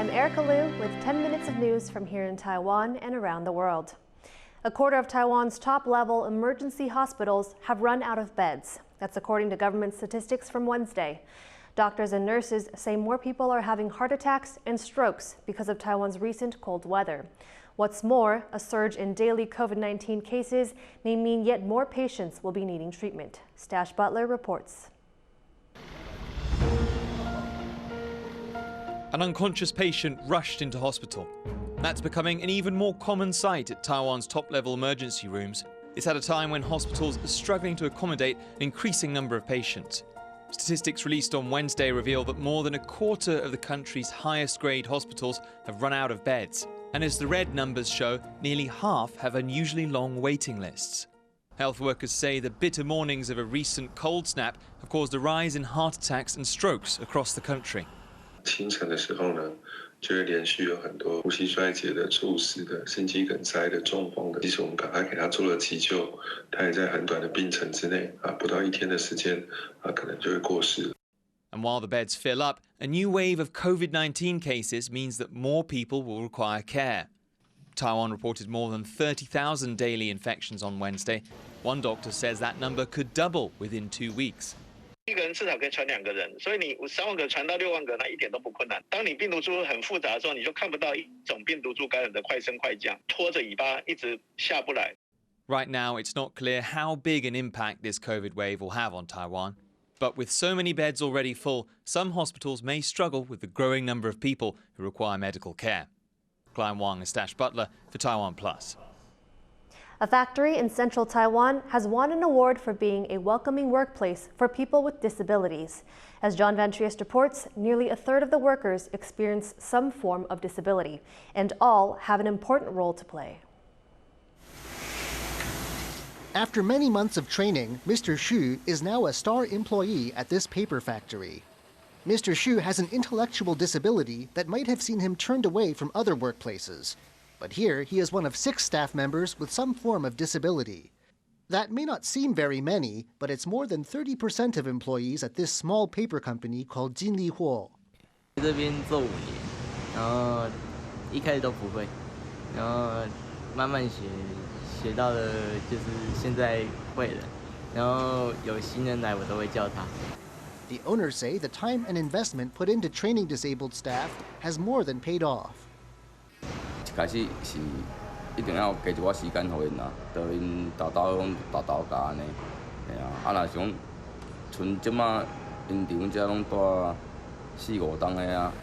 I'm Erika Liu with 10 minutes of news from here in Taiwan and around the world. A quarter of Taiwan's top-level emergency hospitals have run out of beds. That's according to government statistics from Wednesday. Doctors and nurses say more people are having heart attacks and strokes because of Taiwan's recent cold weather. What's more, a surge in daily COVID-19 cases may mean yet more patients will be needing treatment. Stash Butler reports. An unconscious patient rushed into hospital. That's becoming an even more common sight at Taiwan's top-level emergency rooms. It's at a time when hospitals are struggling to accommodate an increasing number of patients. Statistics released on Wednesday reveal that more than a quarter of the country's highest-grade hospitals have run out of beds. And as the red numbers show, nearly half have unusually long waiting lists. Health workers say the bitter mornings of a recent cold snap have caused a rise in heart attacks and strokes across the country. 清晨的时候呢，就会连续有很多呼吸衰竭的、猝死的、心肌梗塞的、中风的。即使我们赶快给他做了急救，他也在很短的病程之内不到1天的时间可能就会过世。And while the beds fill up, a new wave of COVID-19 cases means that more people will require care. Taiwan reported more than 30,000 daily infections on Wednesday. One doctor says that number could double within 2 weeks. 一个人至少可以传2个人，所以你3万个传到6万个，那一点都不困难。当你病毒株很复杂的时候，你就看不到一种病毒株感染的快升快降，拖着尾巴一直下不来。Right now, it's not clear how big an impact this COVID wave will have on Taiwan. But with so many beds already full, some hospitals may struggle with the growing number of people who require medical care. Klein Wang and Stash Butler for TaiwanPlus. A factory in central Taiwan has won an award for being a welcoming workplace for people with disabilities. As John Van Triest reports, nearly a third of the workers experience some form of disability, and all have an important role to play. After many months of training, Mr. Xu is now a star employee at this paper factory. Mr. Xu has an intellectual disability that might have seen him turned away from other workplaces. But here, he is one of 6 staff members with some form of disability. That may not seem very many, but it's more than 30% of employees at this small paper company called Jinlihuo. 这边做5年，然后一开始都不会，然后慢慢学，学到了就是现在会了，然后有新人来我都会教他。The owners say the time and investment put into training disabled staff has more than paid off. 一开始是一定要加一寡时间互因啦，就因豆教安尼，嘿啊，若是讲像即马因伫阮遮拢住4、5档的啊。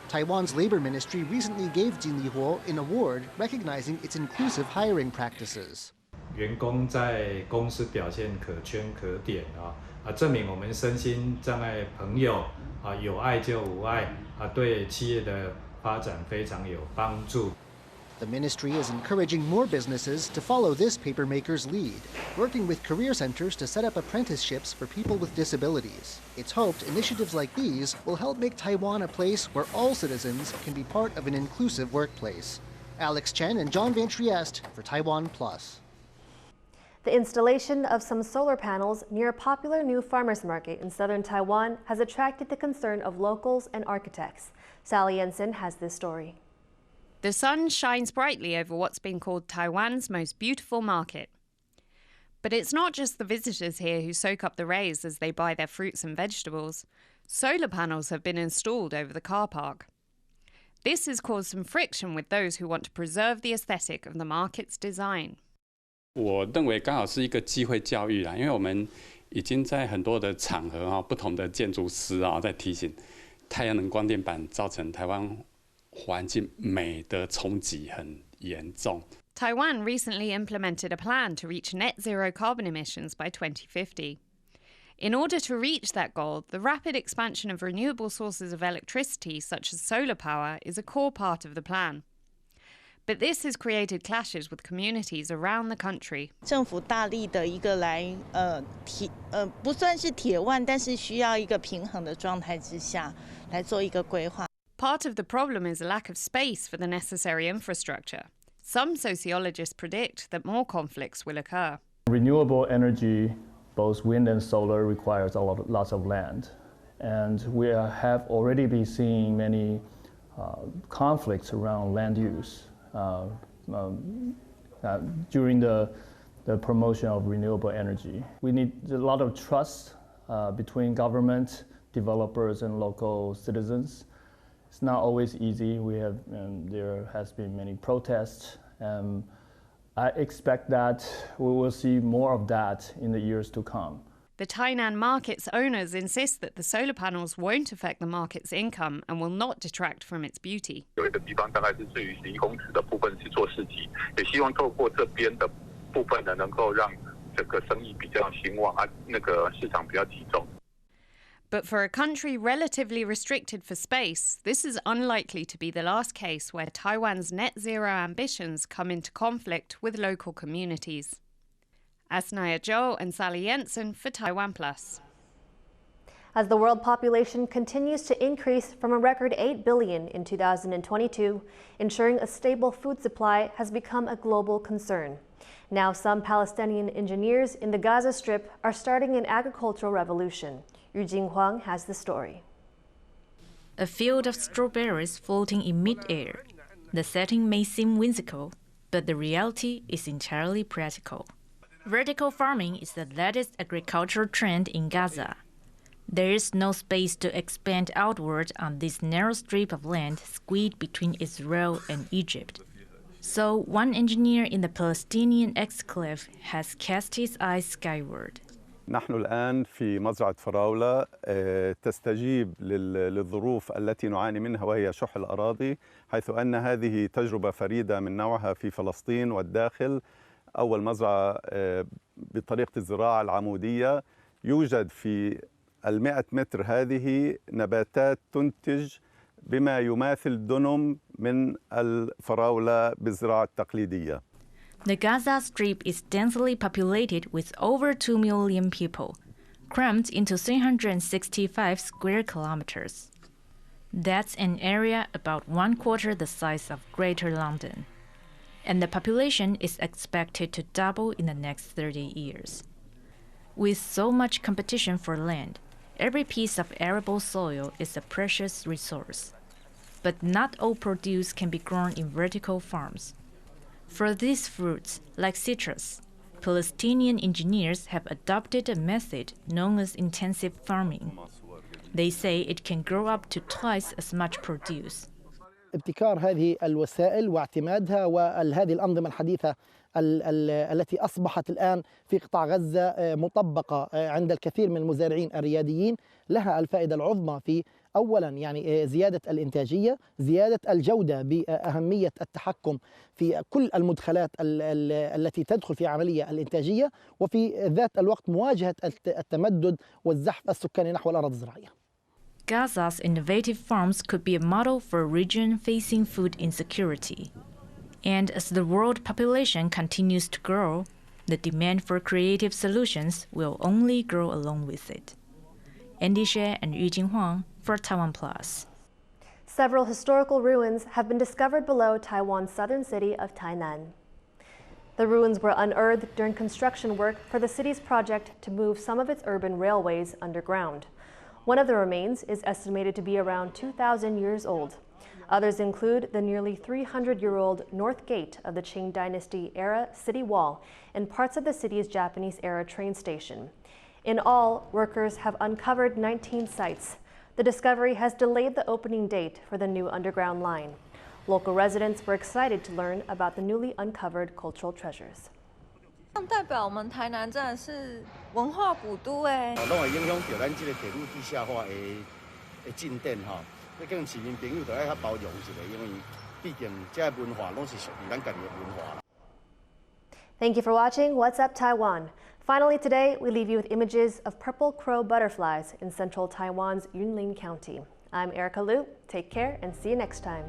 Taiwan's labor ministry recently gave Jinlihuo an award recognizing its inclusive hiring practices. 员工在公司表现可圈可点证明我们身心障碍朋友有爱就无碍对企业的发展非常有帮助。The ministry is encouraging more businesses to follow this papermaker's lead, working with career centers to set up apprenticeships for people with disabilities. It's hoped initiatives like these will help make Taiwan a place where all citizens can be part of an inclusive workplace. Alex Chen and John Van Triest for TaiwanPlus. The installation of some solar panels near a popular new farmers market in southern Taiwan has attracted the concern of locals and architects. Sally Jensen has this story. The sun shines brightly over what's been called Taiwan's most beautiful market. But it's not just the visitors here who soak up the rays as they buy their fruits and vegetables. Solar panels have been installed over the car park. This has caused some friction with those who want to preserve the aesthetic of the market's design. 我认为刚好是一个机会教育啦，因为我们已经在很多的场合不同的建筑师在提醒太阳能光电板造成台湾环境美的冲击很严重。Taiwan recently implemented a plan to reach net zero carbon emissions by 2050. In order to reach that goal, the rapid expansion of renewable sources of electricity, such as solar power, is a core part of the plan. But this has created clashes with communities around the country. 政府大力的一个来不算是铁腕，但是需要一个平衡的状态之下来做一个规划。Part of the problem is a lack of space for the necessary infrastructure. Some sociologists predict that more conflicts will occur. Renewable energy, both wind and solar, requires lots of land. And we have already been seeing many conflicts around land use during the promotion of renewable energy. We need a lot of trust between government, developers, and local citizens. It's not always easy. There has been many protests. I expect that we will see more of that in the years to come. The Tainan market's owners insist that the solar panels won't affect the market's income and will not detract from its beauty. 有一个地方大概是至于11公尺的部分是做市集，也希望透过这边的部分呢，能够让整个生意比较兴旺啊，那个市场比较集中。 But for a country relatively restricted for space, this is unlikely to be the last case where Taiwan's net zero ambitions come into conflict with local communities. Asnaya Zhou and Sally Jensen for TaiwanPlus. As the world population continues to increase from a record 8 billion in 2022, ensuring a stable food supply has become a global concern. Now some Palestinian engineers in the Gaza Strip are starting an agricultural revolution. Yu Jinghuang has the story. A field of strawberries floating in mid-air. The setting may seem whimsical, but the reality is entirely practical. Vertical farming is the latest agricultural trend in Gaza. There is no space to expand outward on this narrow strip of land squeezed between Israel and Egypt. So one engineer in the Palestinian exclave has cast his eyes skyward. نحن الآن في مزرعة فراولة تستجيب للظروف التي نعاني منها وهي شح الأراضي حيث أن هذه تجربة فريدة من نوعها في فلسطين والداخل أول مزرعة بطريقة الزراعة العمودية يوجد في 100 متر هذه نباتات تنتج بما يماثل دنم من الفراولة بالزراعة التقليدية. The Gaza Strip is densely populated with over 2 million people, crammed into 365 square kilometers. That's an area about 1/4 the size of Greater London. And the population is expected to double in the next 30 years. With so much competition for land, every piece of arable soil is a precious resource. But not all produce can be grown in vertical farms. For these fruits, like citrus, Palestinian engineers have adopted a method known as intensive farming. They say it can grow up to twice as much produce. ابتكار هذه الوسائل واعتمادها وهذه الأنظمة الحديثة التي أصبحت الآن في قطاع غزة مطبقة عند الكثير من المزارعين الرياديين لها الفائدة العظمى في أولاً يعني زيادة الإنتاجية، زيادة الجودة بأهمية التحكم في كل المدخلات التي تدخل في عملية الإنتاجية وفي ذات الوقت مواجهة التمدد والزحف السكاني نحو الأراضي الزراعية. Gaza's innovative farms could be a model for a region facing food insecurity. And as the world population continues to grow, the demand for creative solutions will only grow along with it. Andy Xie and Yu Jinghuang for TaiwanPlus. Several historical ruins have been discovered below Taiwan's southern city of Tainan. The ruins were unearthed during construction work for the city's project to move some of its urban railways underground. One of the remains is estimated to be around 2,000 years old. Others include the nearly 300-year-old North Gate of the Qing Dynasty-era city wall and parts of the city's Japanese-era train station. In all, workers have uncovered 19 sites. The discovery has delayed the opening date for the new underground line. Local residents were excited to learn about the newly uncovered cultural treasures. 代表我们台南真的是文化古都哎，拢会影响到咱这个铁路地下化的进展哈。你跟市民朋友就要较包容一下，因为毕竟这文化拢是属于咱家己的文化。Thank you for watching What's Up Taiwan. Finally today, we leave you with images of purple crow butterflies in central Taiwan's Yunlin County. I'm Erika Liu. Take care and see you next time.